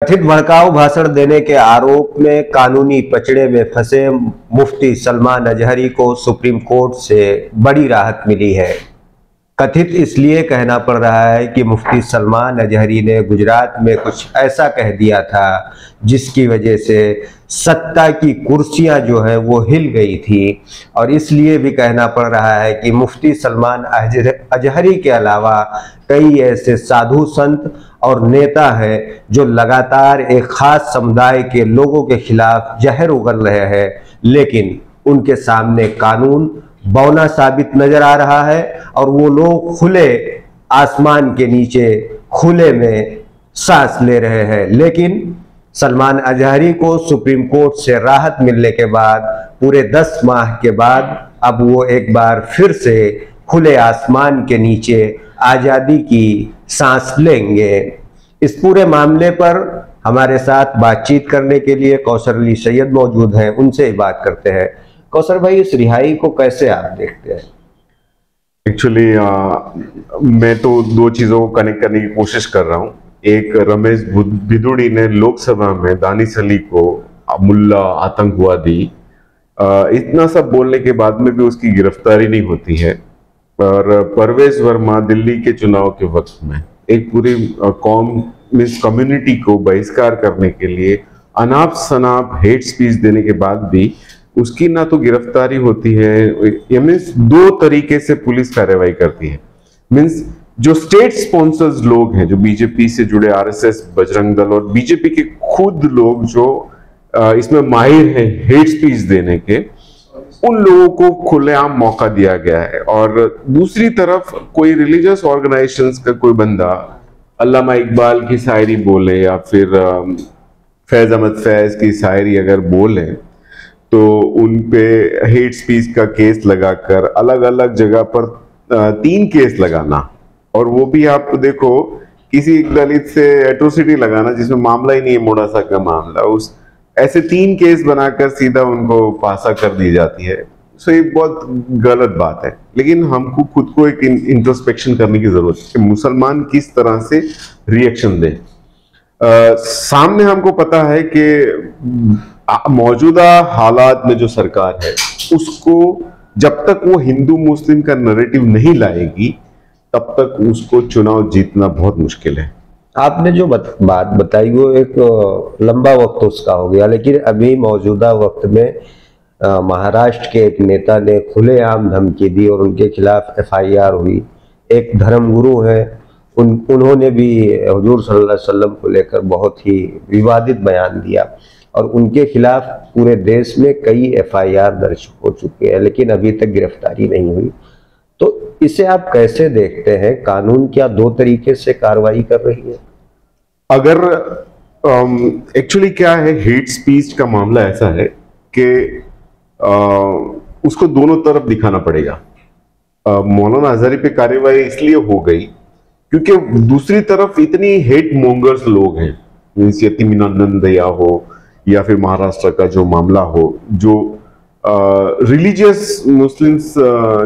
कथित भड़काऊ भाषण देने के आरोप में कानूनी पचड़े में फंसे मुफ्ती सलमान अजहरी को सुप्रीम कोर्ट से बड़ी राहत मिली है। कथित इसलिए कहना पड़ रहा है कि मुफ्ती सलमान अजहरी ने गुजरात में कुछ ऐसा कह दिया था जिसकी वजह से सत्ता की कुर्सियां जो है वो हिल गई थी, और इसलिए भी कहना पड़ रहा है कि मुफ्ती सलमान अजहरी के अलावा कई ऐसे साधु संत और नेता हैं जो लगातार एक खास समुदाय के लोगों के खिलाफ जहर उगल रहे हैं, लेकिन उनके सामने कानून बौना साबित नजर आ रहा है और वो लोग खुले आसमान के नीचे खुले में सांस ले रहे हैं। लेकिन सलमान अजहरी को सुप्रीम कोर्ट से राहत मिलने के बाद पूरे 10 माह के बाद अब वो एक बार फिर से खुले आसमान के नीचे आजादी की सांस लेंगे। इस पूरे मामले पर हमारे साथ बातचीत करने के लिए कौसर अली सैयद मौजूद हैं, उनसे ही बात करते हैं। कौसर भाई, इस रिहाई को कैसे आप देखते हैं? एक्चुअली मैं तो दो चीजों को कनेक्ट करने की कोशिश कर रहा हूँ। एक, रमेश भिदुड़ी ने लोकसभा में दानिश अली को मुल्ला, आतंकवादी, इतना सब बोलने के बाद में भी उसकी गिरफ्तारी नहीं होती है। और परवेज वर्मा दिल्ली के चुनाव के वक्त में एक पूरी कौम, मिस कम्युनिटी को बहिष्कार करने के लिए अनाप शनाप हेट स्पीच देने के बाद भी उसकी ना तो गिरफ्तारी होती है। मीन्स दो तरीके से पुलिस कार्रवाई करती है। मीन्स जो स्टेट स्पॉन्सर्स लोग हैं, जो बीजेपी से जुड़े, आरएसएस, बजरंग दल और बीजेपी के खुद लोग जो इसमें माहिर हैं हेट स्पीच देने के, उन लोगों को खुलेआम मौका दिया गया है। और दूसरी तरफ कोई रिलीजियस ऑर्गेनाइजेशंस का कोई बंदा अल्लामा इकबाल की शायरी बोले या फिर फैज अहमद फैज की शायरी अगर बोले तो उन पे हेट स्पीच का केस लगाकर अलग अलग जगह पर 3 केस लगाना, और वो भी आप देखो किसी दलित से एट्रोसिटी लगाना जिसमें मामला ही नहीं है, मोड़ासा का मामला, उस ऐसे 3 केस बनाकर सीधा उनको फांसा कर दी जाती है। सो ये बहुत गलत बात है। लेकिन हमको खुद को एक इंट्रोस्पेक्शन करने की जरूरत है कि मुसलमान किस तरह से रिएक्शन दें। सामने हमको पता है कि मौजूदा हालात में जो सरकार है उसको जब तक वो हिंदू मुस्लिम का नैरेटिव नहीं लाएगी तब तक उसको चुनाव जीतना बहुत मुश्किल है। आपने जो बात बताई वो एक लंबा वक्त उसका हो गया, लेकिन अभी मौजूदा वक्त में महाराष्ट्र के एक नेता ने खुलेआम धमकी दी और उनके खिलाफ एफआईआर हुई। एक धर्मगुरु हैं, उन्होंने भी हुजूर सल्लल्लाहु अलैहि वसल्लम को लेकर बहुत ही विवादित बयान दिया और उनके खिलाफ पूरे देश में कई एफआईआर दर्ज हो चुके हैं, लेकिन अभी तक गिरफ्तारी नहीं हुई। तो इसे आप कैसे देखते हैं? कानून क्या 2 तरीके से कार्रवाई कर रही है? अगर एक्चुअली क्या है, हेट स्पीच का मामला ऐसा है कि उसको दोनों तरफ दिखाना पड़ेगा। मौलाना अजहरी पे कार्रवाई इसलिए हो गई क्योंकि दूसरी तरफ इतनी हेट मोंगर्स लोग हैं, यतीमीनानंद दया हो या फिर महाराष्ट्र का जो मामला हो, जो रिलीजियस मुस्लिम्स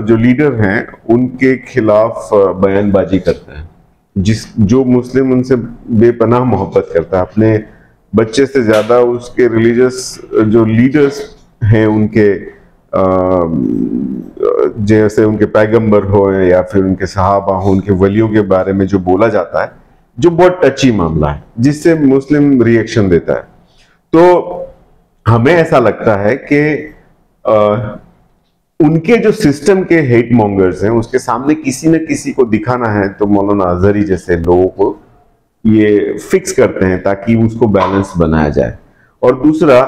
जो लीडर हैं उनके खिलाफ बयानबाजी करते हैं। जो मुस्लिम उनसे बेपनाह मोहब्बत करता है, अपने बच्चे से ज्यादा उसके रिलीजियस जो लीडर्स हैं उनके जैसे उनके पैगंबर हो या फिर उनके सहाबा हो, उनके वलियों के बारे में जो बोला जाता है, जो बहुत टची मामला है जिससे मुस्लिम रिएक्शन देता है। तो हमें ऐसा लगता है कि उनके जो सिस्टम के हेट मॉन्गर्स हैं उसके सामने किसी न किसी को दिखाना है, तो मौलाना अजहरी जैसे लोगों को ये फिक्स करते हैं ताकि उसको बैलेंस बनाया जाए। और दूसरा,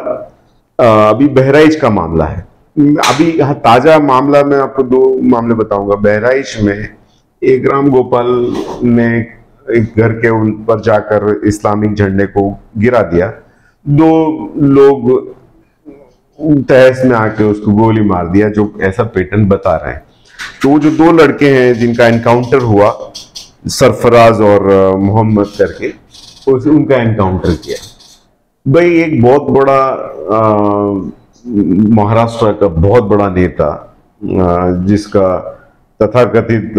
अभी बहराइच का मामला है। अभी ताजा मामला मैं आपको 2 मामले बताऊंगा। बहराइच में एक राम गोपाल ने एक घर के ऊपर जाकर इस्लामिक झंडे को गिरा दिया, 2 लोग तहस में आके उसको गोली मार दिया, जो ऐसा पैटर्न बता रहे हैं। तो वो जो 2 लड़के हैं जिनका एनकाउंटर हुआ, सरफराज और मोहम्मद करके, उनका एनकाउंटर किया। भाई एक बहुत बड़ा महाराष्ट्र का बहुत बड़ा नेता जिसका तथाकथित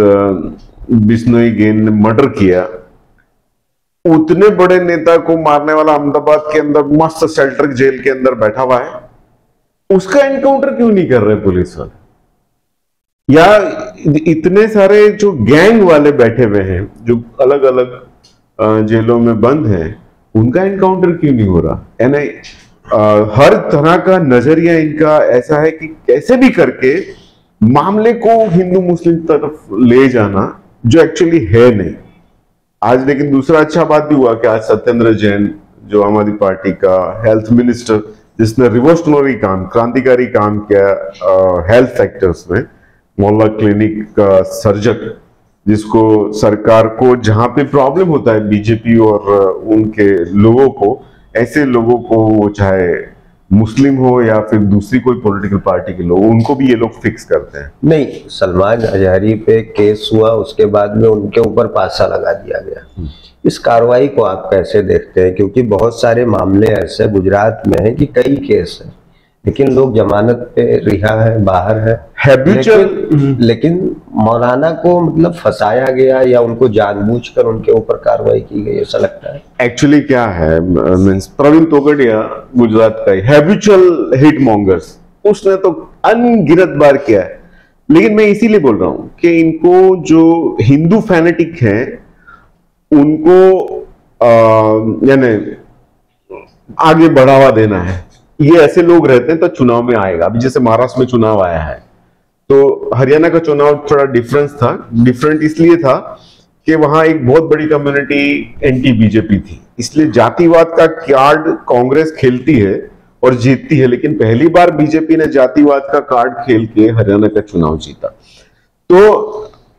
बिश्नोई गेंद ने मर्डर किया, उतने बड़े नेता को मारने वाला अहमदाबाद के अंदर मस्त शेल्टर जेल के अंदर बैठा हुआ है, उसका एनकाउंटर क्यों नहीं कर रहे पुलिस वाले? या इतने सारे जो गैंग वाले बैठे हुए हैं जो अलग अलग जेलों में बंद हैं, उनका एनकाउंटर क्यों नहीं हो रहा? यानी हर तरह का नजरिया इनका ऐसा है कि कैसे भी करके मामले को हिंदू मुस्लिम तरफ ले जाना, जो एक्चुअली है नहीं। आज लेकिन दूसरा अच्छा बात भी हुआ कि आज सत्येंद्र जैन, जो आम आदमी पार्टी का हेल्थ मिनिस्टर, जिसने रिवोल्यूशनरी काम, क्रांतिकारी काम किया हेल्थ सेक्टर्स में, मोहल्ला क्लिनिक का सर्जक, जिसको सरकार को जहां पे प्रॉब्लम होता है बीजेपी और उनके लोगों को, ऐसे लोगों को, वो चाहे मुस्लिम हो या फिर दूसरी कोई पॉलिटिकल पार्टी के लोग, उनको भी ये लोग फिक्स करते हैं। नहीं, सलमान अजहरी पे केस हुआ, उसके बाद में उनके ऊपर पासा लगा दिया गया। इस कार्रवाई को आप कैसे देखते हैं? क्योंकि बहुत सारे मामले ऐसे गुजरात में हैं कि कई केस हैं, लेकिन लोग जमानत पे रिहा है, बाहर है, लेकिन मौलाना को मतलब फंसाया गया या उनको जानबूझकर उनके ऊपर कार्रवाई की गई, ऐसा लगता है। एक्चुअली क्या है, मींस प्रवीण तोगड़िया गुजरात का हैबिचुअल हिट मॉन्गर्स, उसने तो अनगिनत बार किया है। लेकिन मैं इसीलिए बोल रहा हूं कि इनको जो हिंदू फैनेटिक हैं उनको यानी आगे बढ़ावा देना है। ये ऐसे लोग रहते हैं तो चुनाव में आएगा। अभी जैसे महाराष्ट्र में चुनाव आया है, तो हरियाणा का चुनाव थोड़ा डिफरेंट इसलिए था कि वहां एक बहुत बड़ी कम्युनिटी एंटी बीजेपी थी, इसलिए जातिवाद का कार्ड कांग्रेस खेलती है और जीतती है। लेकिन पहली बार बीजेपी ने जातिवाद का कार्ड खेल के हरियाणा का चुनाव जीता। तो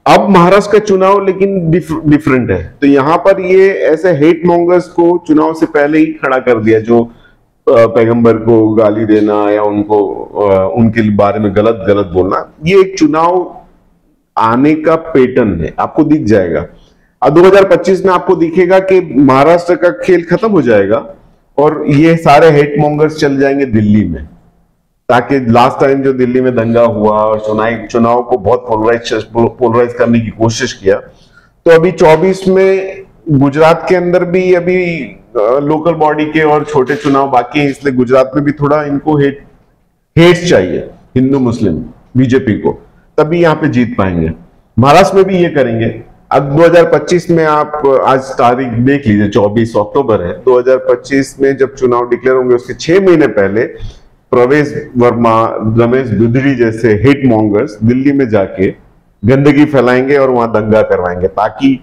अब महाराष्ट्र का चुनाव लेकिन डिफरेंट है। तो यहां पर ये ऐसे हेट मॉन्गर्स को चुनाव से पहले ही खड़ा कर दिया, जो पैगंबर को गाली देना या उनको उनके बारे में गलत बोलना। ये एक चुनाव आने का पैटर्न है, आपको दिख जाएगा। अब 2025 में आपको दिखेगा कि महाराष्ट्र का खेल खत्म हो जाएगा और ये सारे हेट मॉन्गर्स चल जाएंगे दिल्ली में, ताकि लास्ट टाइम जो दिल्ली में दंगा हुआ और चुनाव को बहुत पोलराइज करने की कोशिश किया, तो अभी 24 में गुजरात के अंदर भी अभी लोकल बॉडी के और छोटे चुनाव बाकी हैं, इसलिए गुजरात में भी थोड़ा इनको हेट चाहिए हिंदू मुस्लिम बीजेपी को, तभी यहां पे जीत पाएंगे। महाराष्ट्र में भी ये करेंगे। अब 2025 में आप आज तारीख देख लीजिए, 24 अक्टूबर है। 2025 में जब चुनाव डिक्लेयर होंगे उसके 6 महीने पहले प्रवेश वर्मा, रमेश बिधड़ी जैसे हिट मॉन्गर्स दिल्ली में जाके गंदगी फैलाएंगे और वहां दंगा करवाएंगे, ताकि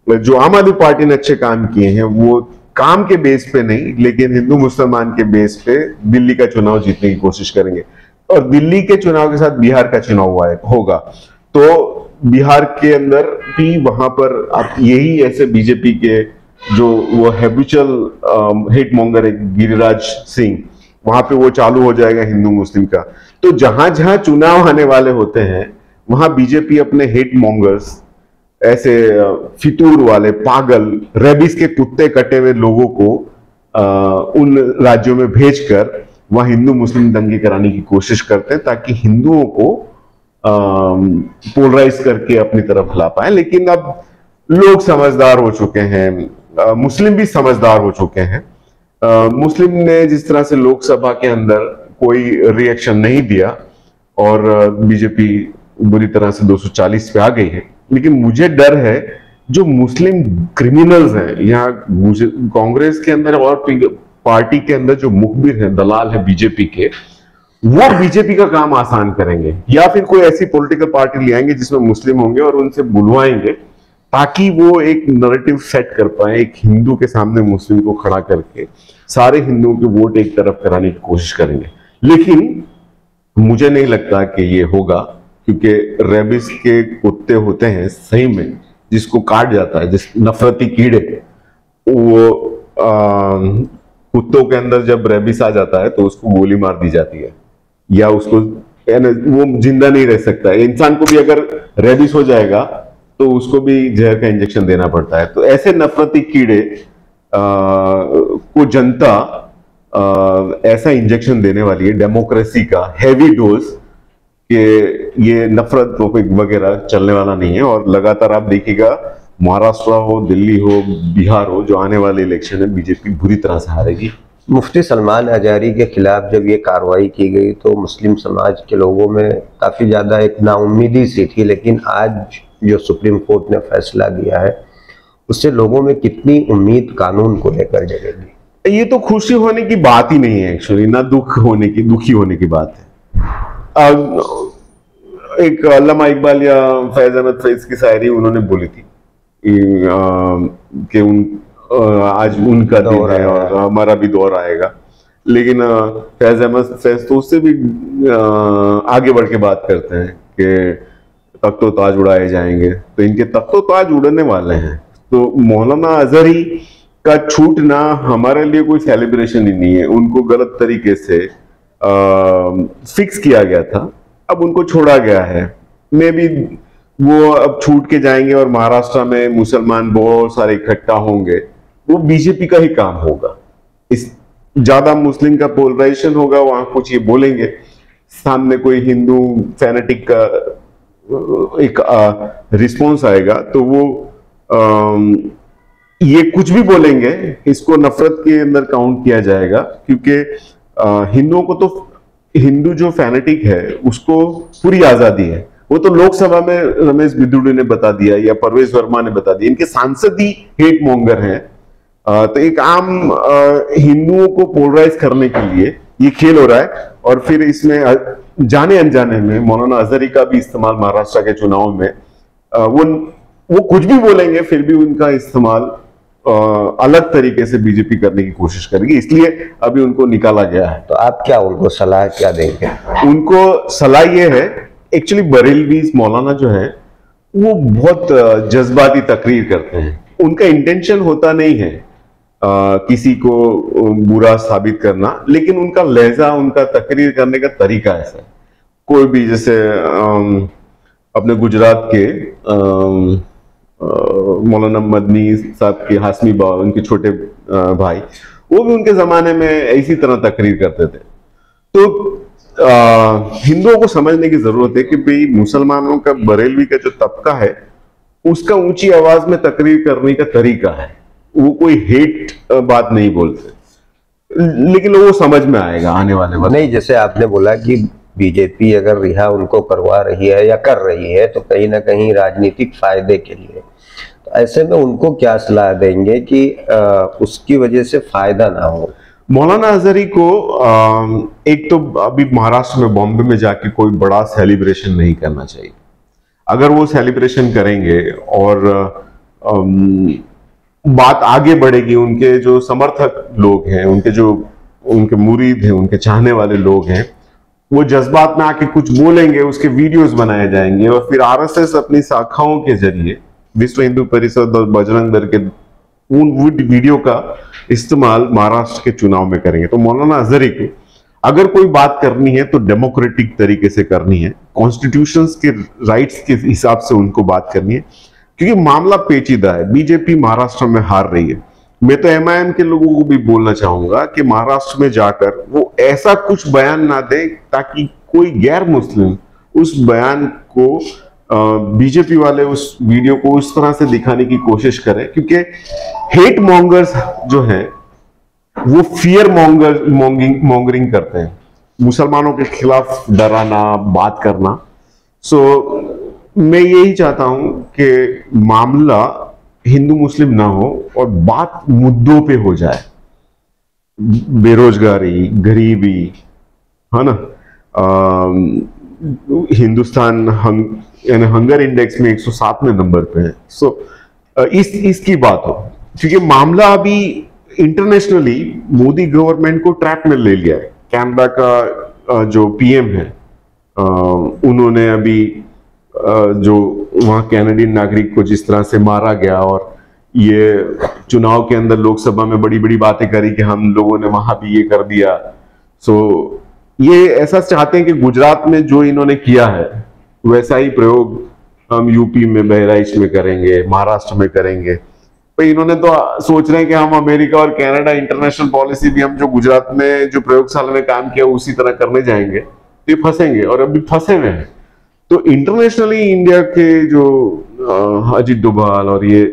जो आम आदमी पार्टी ने अच्छे काम किए हैं वो काम के बेस पे नहीं, लेकिन हिंदू मुसलमान के बेस पे दिल्ली का चुनाव जीतने की कोशिश करेंगे। और दिल्ली के चुनाव के साथ बिहार का चुनाव होगा, तो बिहार के अंदर भी वहां पर आप यही ऐसे बीजेपी के जो वो हैबिचुअल हिट मॉन्गर है गिरिराज सिंह, वहां पे वो चालू हो जाएगा हिंदू मुस्लिम का। तो जहां जहां चुनाव आने वाले होते हैं वहां बीजेपी अपने हिट मॉन्गर्स, ऐसे फितूर वाले पागल रेबिस के कुत्ते कटे हुए लोगों को उन राज्यों में भेजकर वहां हिंदू मुस्लिम दंगे कराने की कोशिश करते हैं, ताकि हिंदुओं को पोलराइज करके अपनी तरफ ला पाए। लेकिन अब लोग समझदार हो चुके हैं, मुस्लिम भी समझदार हो चुके हैं। मुस्लिम ने जिस तरह से लोकसभा के अंदर कोई रिएक्शन नहीं दिया और बीजेपी बुरी तरह से 240 पे आ गई है, लेकिन मुझे डर है जो मुस्लिम क्रिमिनल्स हैं यहाँ कांग्रेस के अंदर और पार्टी के अंदर, जो मुखबिर हैं, दलाल है बीजेपी के, वो बीजेपी का काम आसान करेंगे, या फिर कोई ऐसी पॉलिटिकल पार्टी ले आएंगे जिसमें मुस्लिम होंगे और उनसे बुलवाएंगे, ताकि वो एक नैरेटिव सेट कर पाए, एक हिंदू के सामने मुस्लिम को खड़ा करके सारे हिंदुओं के वोट एक तरफ कराने की कोशिश करेंगे। लेकिन मुझे नहीं लगता कि ये होगा, क्योंकि रेबिस के कुत्ते होते हैं सही में, जिसको काट जाता है, जिस नफरती कीड़े, वो कुत्तों के अंदर जब रेबिस आ जाता है तो उसको गोली मार दी जाती है, या उसको वो जिंदा नहीं रह सकता है। इंसान को भी अगर रेबिस हो जाएगा तो उसको भी जहर का इंजेक्शन देना पड़ता है। तो ऐसे नफरती कीड़े को जनता ऐसा इंजेक्शन देने वाली है, डेमोक्रेसी का हैवी डोज, कि ये नफरत वगैरह चलने वाला नहीं है। और लगातार आप देखिएगा महाराष्ट्र हो, दिल्ली हो, बिहार हो, जो आने वाले इलेक्शन है बीजेपी बुरी तरह से हारेगी। मुफ्ती सलमान अज़हरी के खिलाफ जब ये कार्रवाई की गई तो मुस्लिम समाज के लोगों में काफ़ी ज़्यादा एक नाउम्मीदी सी थी, लेकिन आज जो सुप्रीम कोर्ट ने फैसला दिया है उससे लोगों में कितनी उम्मीद कानून को लेकर जगेगी? ये तो खुशी होने की बात ही नहीं है एक्चुअली, ना दुखी होने की बात है। एक अल्लामा इकबाल या फैज अहमद फैज की शायरी उन्होंने बोली थी कि आज उनका दिन है और हमारा भी दौर आएगा, लेकिन फैज अहमद फैज तो उससे भी आगे बढ़ के बात करते हैं कि तख्तो ताज उड़ाए जाएंगे, तो इनके तख्तो ताज उड़ने वाले हैं। तो मौलाना अजहरी का छूटना हमारे लिए कोई सेलिब्रेशन ही नहीं है, उनको गलत तरीके से फिक्स किया गया था, अब उनको छोड़ा गया है। मे भी वो अब छूट के जाएंगे और महाराष्ट्र में मुसलमान बहुत सारे इकट्ठा होंगे, वो बीजेपी का ही काम होगा। इस ज्यादा मुस्लिम का पोलराइजेशन होगा, वहां कुछ ये बोलेंगे, सामने कोई हिंदू फैनेटिक का एक रिस्पॉन्स आएगा तो वो ये कुछ भी बोलेंगे, इसको नफरत के अंदर काउंट किया जाएगा, क्योंकि हिंदुओं को तो हिंदू जो फैनेटिक है उसको पूरी आजादी है। वो तो लोकसभा में रमेश बिधूड़ी ने बता दिया या परवेज वर्मा ने बता दिया, इनके सांसद ही हेट मॉन्गर हैं। तो एक आम हिंदुओं को पोलराइज करने के लिए ये खेल हो रहा है, और फिर इसमें जाने अनजाने में मौलाना अजहरी का भी इस्तेमाल महाराष्ट्र के चुनाव में वो कुछ भी बोलेंगे, फिर भी उनका इस्तेमाल अलग तरीके से बीजेपी करने की कोशिश करेगी, इसलिए अभी उनको निकाला गया है। तो आप क्या उनको सलाह क्या देंगे? उनको सलाह ये है, एक्चुअली बरेलवी मौलाना जो है वो बहुत जज्बाती तकरीर करते हैं, उनका इंटेंशन होता नहीं है किसी को बुरा साबित करना, लेकिन उनका लहजा, उनका तकरीर करने का तरीका ऐसा है। कोई भी जैसे अपने गुजरात के मौलाना मदनी साहब के हाशमी बाबा, उनके छोटे भाई, वो भी उनके जमाने में इसी तरह तकरीर करते थे। तो हिंदुओं को समझने की जरूरत है कि भाई मुसलमानों का, बरेलवी का जो तबका है उसका ऊंची आवाज में तकरीर करने का तरीका है, वो कोई हेट बात नहीं बोलते, लेकिन वो समझ में आएगा आने वाले वक्त। नहीं, जैसे आपने बोला कि बीजेपी अगर रिहा उनको करवा रही है या कर रही है तो कहीं ना कहीं राजनीतिक फायदे के लिए, तो ऐसे में उनको क्या सलाह देंगे कि उसकी वजह से फायदा ना हो? मौलाना अजहरी को एक तो अभी महाराष्ट्र में, बॉम्बे में जाके कोई बड़ा सेलिब्रेशन नहीं करना चाहिए। अगर वो सेलिब्रेशन करेंगे और बात आगे बढ़ेगी, उनके जो समर्थक लोग हैं, उनके मुरीद हैं, उनके चाहने वाले लोग हैं, वो जज्बात में आके कुछ बोलेंगे, उसके वीडियोस बनाए जाएंगे और फिर आरएसएस अपनी शाखाओं के जरिए, विश्व हिंदू परिषद और बजरंग दल के उन वीडियो का इस्तेमाल महाराष्ट्र के चुनाव में करेंगे। तो मौलाना अजहरी को अगर कोई बात करनी है तो डेमोक्रेटिक तरीके से करनी है, कॉन्स्टिट्यूशंस के राइट्स के हिसाब से उनको बात करनी है, क्योंकि मामला पेचीदा है। बीजेपी महाराष्ट्र में हार रही है। मैं तो एमआईएम के लोगों को भी बोलना चाहूंगा कि महाराष्ट्र में जाकर वो ऐसा कुछ बयान ना दे ताकि कोई गैर मुस्लिम उस बयान को, बीजेपी वाले उस वीडियो को उस तरह से दिखाने की कोशिश करें, क्योंकि हेट मॉन्गर्स जो हैं वो फियर मॉन्गरिंग करते हैं, मुसलमानों के खिलाफ डराना, बात करना। सो मैं यही चाहता हूं कि मामला हिंदू मुस्लिम ना हो और बात मुद्दों पे हो जाए, बेरोजगारी, गरीबी, है ना, हिंदुस्तान यानी हंगर इंडेक्स में 107वें नंबर पे है। सो इसकी बात हो, क्योंकि मामला अभी इंटरनेशनली मोदी गवर्नमेंट को ट्रैप में ले लिया है। कनाडा का जो पीएम है, उन्होंने अभी जो वहां कैनेडियन नागरिक को जिस तरह से मारा गया और ये चुनाव के अंदर लोकसभा में बड़ी बड़ी बातें करी कि हम लोगों ने वहां भी ये कर दिया। सो ये ऐसा चाहते हैं कि गुजरात में जो इन्होंने किया है वैसा ही प्रयोग हम यूपी में, बहराइच में करेंगे, महाराष्ट्र में करेंगे। तो इन्होंने तो सोच रहे हैं कि हम अमेरिका और कनाडा इंटरनेशनल पॉलिसी भी हम जो गुजरात में जो प्रयोगशाला में काम किया उसी तरह करने जाएंगे, तो ये फंसेंगे और अभी फंसे हुए हैं। तो इंटरनेशनली इंडिया के जो अजीत डोभाल और ये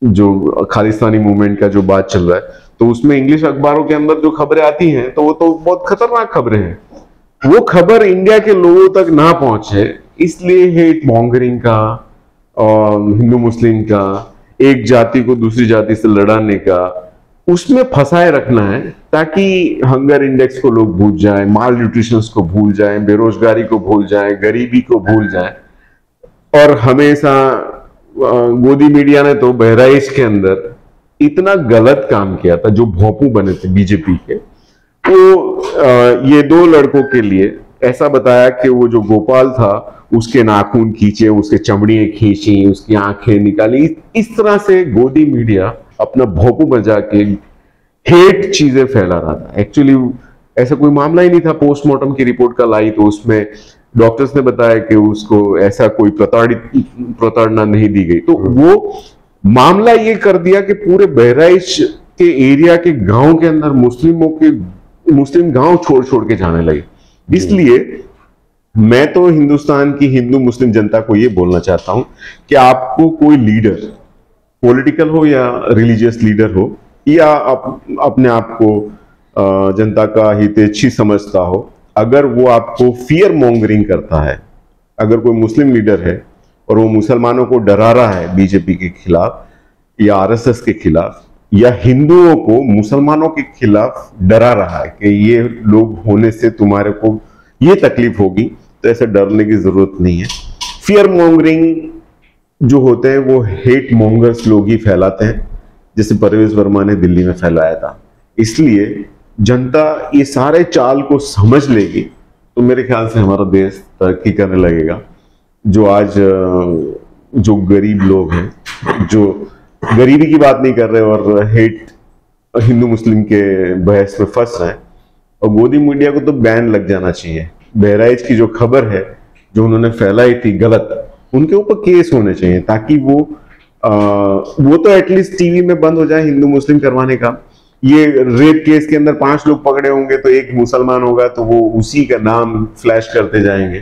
जो खालिस्तानी मूवमेंट का जो बात चल रहा है, तो उसमें इंग्लिश अखबारों के अंदर जो खबरें आती हैं तो वो तो बहुत खतरनाक खबरें हैं। वो खबर इंडिया के लोगों तक ना पहुंचे इसलिए हेट मॉन्गरिंग का और हिंदू मुस्लिम का, एक जाति को दूसरी जाति से लड़ाने का, उसमें फंसाए रखना है ताकि हंगर इंडेक्स को लोग भूल जाएं, माल न्यूट्रिशन को भूल जाएं, बेरोजगारी को भूल जाएं, गरीबी को भूल जाएं। और हमेशा गोदी मीडिया ने तो बहराइच के अंदर इतना गलत काम किया था, जो भोंपू बने थे बीजेपी के, वो ये दो लड़कों के लिए ऐसा बताया कि वो जो गोपाल था उसके नाखून खींचे, उसके चमड़ियां खींची, उसकी आंखें निकाली। इस तरह से गोदी मीडिया अपना भोंपू बजा के हेट चीजें फैला रहा था। एक्चुअली ऐसा कोई मामला ही नहीं था। पोस्टमार्टम की रिपोर्ट कल आई तो उसमें डॉक्टर्स ने बताया कि उसको ऐसा कोई प्रताड़ना नहीं दी गई। तो वो मामला ये कर दिया कि पूरे बहराइच के एरिया के गांव के अंदर मुस्लिम गांव छोड़ छोड़ के जाने लगे। इसलिए मैं तो हिंदुस्तान की हिंदू मुस्लिम जनता को ये बोलना चाहता हूं कि आपको कोई लीडर, पॉलिटिकल हो या रिलीजियस लीडर हो, या अपने आप को जनता का हितैषी समझता हो, अगर वो आपको फियर मॉन्गरिंग करता है, अगर कोई मुस्लिम लीडर है और वो मुसलमानों को डरा रहा है बीजेपी के खिलाफ या आरएसएस के खिलाफ, या हिंदुओं को मुसलमानों के खिलाफ डरा रहा है कि ये लोग होने से तुम्हारे को ये तकलीफ होगी, तो ऐसे डरने की जरूरत नहीं है। फियर मॉन्गरिंग जो होते हैं वो हेट मॉन्गर्स लोग ही फैलाते हैं, जैसे परवेज वर्मा ने दिल्ली में फैलाया था। इसलिए जनता ये सारे चाल को समझ लेगी तो मेरे ख्याल से हमारा देश तरक्की करने लगेगा। जो आज जो गरीब लोग हैं, जो गरीबी की बात नहीं कर रहे और हेट हिंदू मुस्लिम के बहस में फंस रहे हैं, और गोदी मीडिया को तो बैन लग जाना चाहिए। बहराइच की जो खबर है जो उन्होंने फैलाई थी गलत, उनके ऊपर केस होने चाहिए ताकि वो तो एटलीस्ट टीवी में बंद हो जाए हिंदू मुस्लिम करवाने का। ये रेप केस के अंदर 5 लोग पकड़े होंगे तो एक मुसलमान होगा तो वो उसी का नाम फ्लैश करते जाएंगे,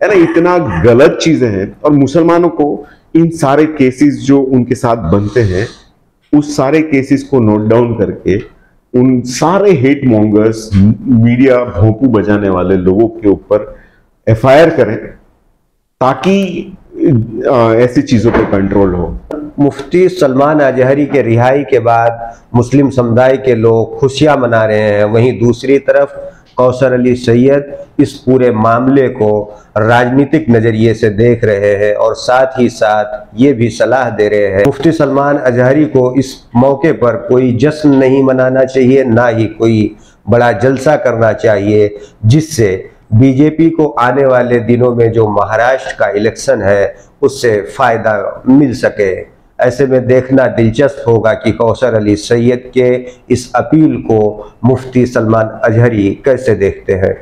है ना। इतना गलत चीजें हैं। और मुसलमानों को इन सारे केसेस जो उनके साथ बनते हैं, उस सारे केसेस को नोट डाउन करके उन सारे हेट मॉन्गर्स, मीडिया भोंपू बजाने वाले लोगों के ऊपर एफआईआर करें ताकि ऐसी चीजों पर कंट्रोल हो। मुफ्ती सलमान अजहरी के रिहाई के बाद मुस्लिम समुदाय के लोग खुशियां मना रहे हैं, वहीं दूसरी तरफ कौसर अली सैयद इस पूरे मामले को राजनीतिक नजरिए से देख रहे हैं और साथ ही साथ ये भी सलाह दे रहे हैं मुफ्ती सलमान अजहरी को इस मौके पर कोई जश्न नहीं मनाना चाहिए, ना ही कोई बड़ा जलसा करना चाहिए, जिससे बीजेपी को आने वाले दिनों में जो महाराष्ट्र का इलेक्शन है उससे फायदा मिल सके। ऐसे में देखना दिलचस्प होगा कि कौसर अली सैयद के इस अपील को मुफ्ती सलमान अजहरी कैसे देखते हैं।